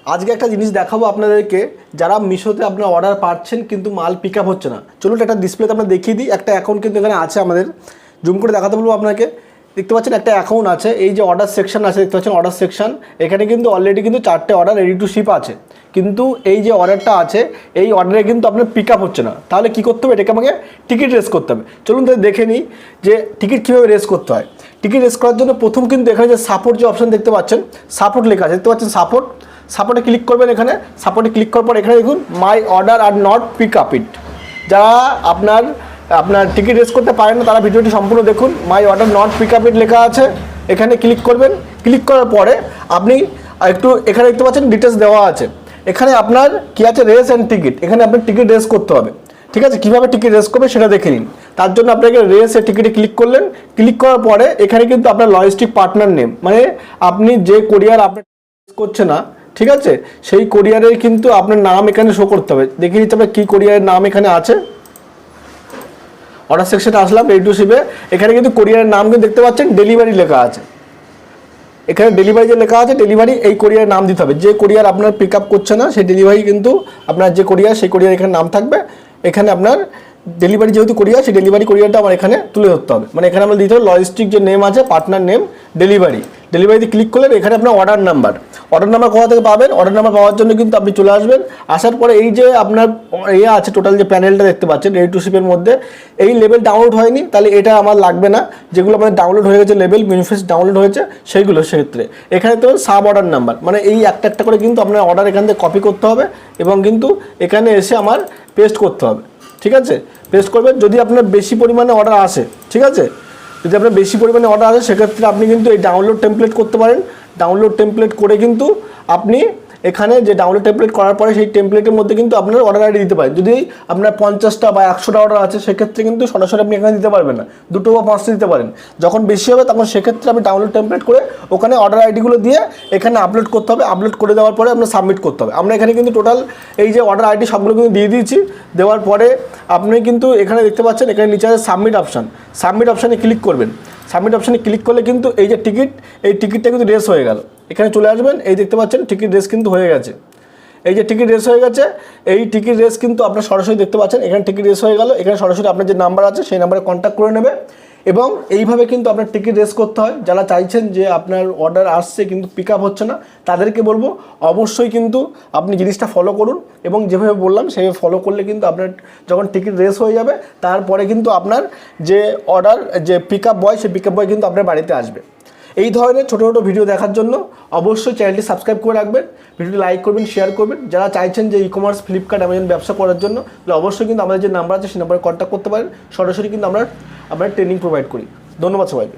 আজকে একটা জিনিস দেখাবো আপনাদেরকে, যারা মিশোতে আপনার অর্ডার পাচ্ছেন কিন্তু মাল পিক আপ হচ্ছে না। চলুন একটা ডিসপ্লেতে আমরা দেখিয়ে দিই। একটা অ্যাকাউন্ট কিন্তু এখানে আছে আমাদের, জুম করে দেখাতে বলবো আপনাকে। দেখতে পাচ্ছেন একটা অ্যাকাউন্ট আছে, এই যে অর্ডার সেকশন আছে দেখতে পাচ্ছেন অর্ডার সেকশন, এখানে কিন্তু অলরেডি কিন্তু 4টে অর্ডার রেডি টু শিপ আছে, কিন্তু এই যে অর্ডারটা আছে এই অর্ডারে কিন্তু আপনার পিক আপ হচ্ছে না। তাহলে কী করতে হবে? এটাকে আমাকে টিকিট রেস করতে হবে। চলুন তাহলে দেখে নিই যে টিকিট কীভাবে রেস করতে হয়। টিকিট রেস করার জন্য প্রথম কিন্তু এখানে যে সাপোর্ট যে অপশন দেখতে পাচ্ছেন, সাপোর্ট লেখা আছে দেখতে পাচ্ছেন, সাপোর্টে ক্লিক করবেন। এখানে সাপোর্টে ক্লিক করার পর এখানে দেখুন my order are not pick up it. যারা আপনার টিকিট রেস করতে পারেন না তারা ভিডিওটি সম্পূর্ণ দেখুন। My order not pick up it লেখা আছে, এখানে ক্লিক করবেন। ক্লিক করার পরে আপনি একটু এখানে দেখতে পাচ্ছেন ডিটেলস দেওয়া আছে। এখানে আপনার কী আছে, রেস অ্যান্ড টিকিট। এখানে আপনার টিকিট রেস করতে হবে, ঠিক আছে? কীভাবে টিকিট রেস করবে সেটা দেখে নিন। তার জন্য আপনাকে রেস এর টিকিটে ক্লিক করলেন। ক্লিক করার পরে এখানে কিন্তু আপনার লজিস্টিক পার্টনার নেম, মানে আপনি যে কোরিয়ার আপনার করছে না, ঠিক আছে, সেই কোরিয়ারের কিন্তু আপনার নাম এখানে শো করতে হবে। দেখিয়ে দিচ্ছি আপনার কী কোরিয়ারের নাম এখানে আছে। অর্ডার সেকশনে আসলাম, রেডি টু শিপে। এখানে কিন্তু কোরিয়ারের নাম কিন্তু দেখতে পাচ্ছেন ডেলিভারি লেখা আছে। এখানে ডেলিভারি যে লেখা আছে, ডেলিভারি এই কোরিয়ারের নাম দিতে হবে। যে কোরিয়ার আপনার পিক আপ করছে না সেই ডেলিভারি কিন্তু আপনার যে কোরিয়ার সেই কোরিয়ার এখানে নাম থাকবে। এখানে আপনার ডেলিভারি যেহেতু কোরিয়ার, সেই ডেলিভারি কোরিয়ারটা আমার এখানে তুলে ধরতে হবে। মানে এখানে আমরা দিতে হবে লজিস্টিক যে নেম আছে, পার্টনার নেম, ডেলিভারিতে ক্লিক করলেন। এখানে আপনার অর্ডার নাম্বার কোথা থেকে পাবেন? অর্ডার নাম্বার পাওয়ার জন্য কিন্তু আপনি চলে আসবেন। আসার পরে এই যে আপনার আছে টোটাল যে প্যানেলটা দেখতে পাচ্ছেন রেডি টু শিপের মধ্যে, এই লেভেল ডাউনলোড হয়নি, তাহলে এটা আমার লাগবে না। যেগুলো আপনার ডাউনলোড হয়ে গেছে, লেভেল ম্যানিফেস্ট ডাউনলোড হয়েছে সেইগুলো, সেক্ষেত্রে এখানে তো সাব অর্ডার নাম্বার, মানে এই একটা করে কিন্তু আপনার অর্ডার এখান থেকে কপি করতে হবে এবং কিন্তু এখানে এসে আমার পেস্ট করতে হবে, ঠিক আছে? পেস্ট করবেন। যদি আপনার বেশি পরিমাণে অর্ডার আসে, ঠিক আছে, যদি আপনার বেশি পরিমাণে অর্ডার আসে সেক্ষেত্রে আপনি কিন্তু এই ডাউনলোড টেমপ্লেট করতে পারেন। ডাউনলোড টেমপ্লেট করে কিন্তু আপনি এখানে যে ডাউনলোড টেমপ্লেট করার পরে সেই টেমপ্লেটের মধ্যে কিন্তু আপনার অর্ডার আইডি দিতে পারেন। যদি আপনার 50টা বা 100টা অর্ডার আছে সেক্ষেত্রে কিন্তু সরাসরি আপনি এখানে দিতে পারবেন না, 2টো বা 5টা দিতে পারেন। যখন বেশি হবে তখন সেক্ষেত্রে আপনি ডাউনলোড টেমপ্লেট করে ওখানে অর্ডার আইডিগুলো দিয়ে এখানে আপলোড করতে হবে। আপলোড করে দেওয়ার পরে আপনার সাবমিট করতে হবে। আমরা এখানে কিন্তু টোটাল এই যে অর্ডার আইডি সবগুলো কিন্তু দিয়ে দিয়েছি। দেওয়ার পরে আপনি কিন্তু এখানে দেখতে পাচ্ছেন এখানে নিচে আছে সাবমিট অপশানে ক্লিক করবেন। সাবমিট অপশানে ক্লিক করলে কিন্তু এই যে টিকিট, এই টিকিটটা কিন্তু রেস হয়ে গেল। এখানে চলে আসবেন, এই দেখতে পাচ্ছেন টিকিট রেস কিন্তু হয়ে গেছে। এই যে টিকিট রেস হয়ে গেছে, এই টিকিট রেস কিন্তু আপনার সরাসরি দেখতে পাচ্ছেন এখানে টিকিট রেস হয়ে গেল। এখানে সরাসরি আপনার যে নাম্বার আছে সেই নাম্বারে কন্ট্যাক্ট করে নেবে এবং এইভাবে কিন্তু আপনার টিকিট রেস করতে হয়। যারা চাইছেন যে আপনার অর্ডার আসছে কিন্তু পিক আপ হচ্ছে না, তাদেরকে বলবো অবশ্যই কিন্তু আপনি জিনিসটা ফলো করুন এবং যেভাবে বললাম সেভাবে ফলো করলে কিন্তু আপনার যখন টিকিট রেস হয়ে যাবে তারপরে কিন্তু আপনার যে অর্ডার যে পিক আপ বয়, সেই পিক আপ বয় কিন্তু আপনার বাড়িতে আসবে। এই ধরনের ছোটো ছোটো ভিডিও দেখার জন্য অবশ্যই চ্যানেলটি সাবস্ক্রাইব করে রাখবেন, ভিডিওটি লাইক করবেন, শেয়ার করবেন। যারা চাইছেন যে ই কমার্স, ফ্লিপকার্ট, অ্যামাজন ব্যবসা করার জন্য, তাহলে অবশ্যই কিন্তু আমাদের যে নাম্বার আছে সেই নাম্বারে কন্ট্যাক্ট করতে পারেন। সরাসরি কিন্তু আমরা ট্রেনিং প্রোভাইড করি। ধন্যবাদ সবাইকে।